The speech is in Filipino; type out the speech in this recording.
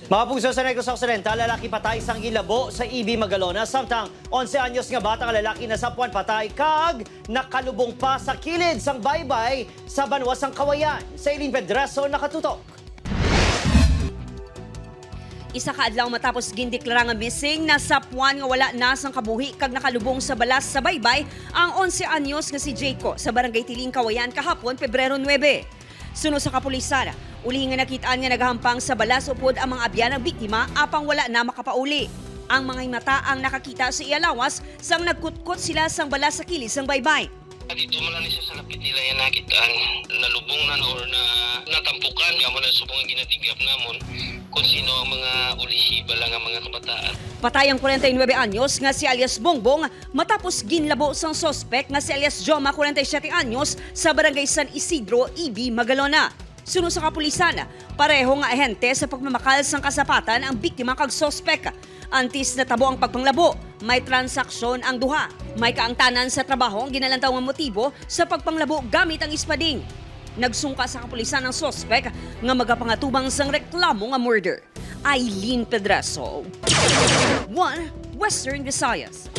Mga puso sa Negros Occidental, lalaki patay sang gilabo sa EB Magalona. Samtang 11 anyos nga batang lalaki na sapuan patay kag nakalubong pa sa kilid sang baybay sa Banwa sang Kawayan. Sa Eileen Pedraso nakatutok. Isa ka adlaw matapos gindeklara nga missing na sapuan nga wala na sang kabuhi kag nakalubong sa balas sa baybay ang 11 anyos nga si Jayco sa Barangay Tiling, Kawayan kahapon Pebrero 9. Suno sa kapulisan, uli nga nakitaan nga nagahampang sa balas upod ang mga abyan ng biktima apang wala na makapauli. Ang mga mata ang nakakita sa iyalawas sang nagkutkot sila sang balas sa kilis sang baybay. Dito mo lang siya sa lapit nila yan nakitaan, nalubong na or na natampukan, kamo na subong ang ginatigap namon kung sino ang mga ulisiba lang ang mga kabataan. Patay ang 49 anyos nga si alias Bongbong matapos ginlabo sang sospek nga si alias Joma 47 anyos sa Barangay San Isidro, EB Magalona. Suno sa kapulisan, pareho nga ahente sa pagmamakal sang kasapatan ang biktima kag sospek. Antis na tabo ang pagpanglabo, may transaksyon ang duha. May kaangtanan sa trabaho ang ginalantaw nga motibo sa pagpanglabo gamit ang ispading. Nagsungka sa kapulisan ng sospek nga magapangatubang sang reklamo nga murder. Eileen Pedraso, 1 Western Visayas.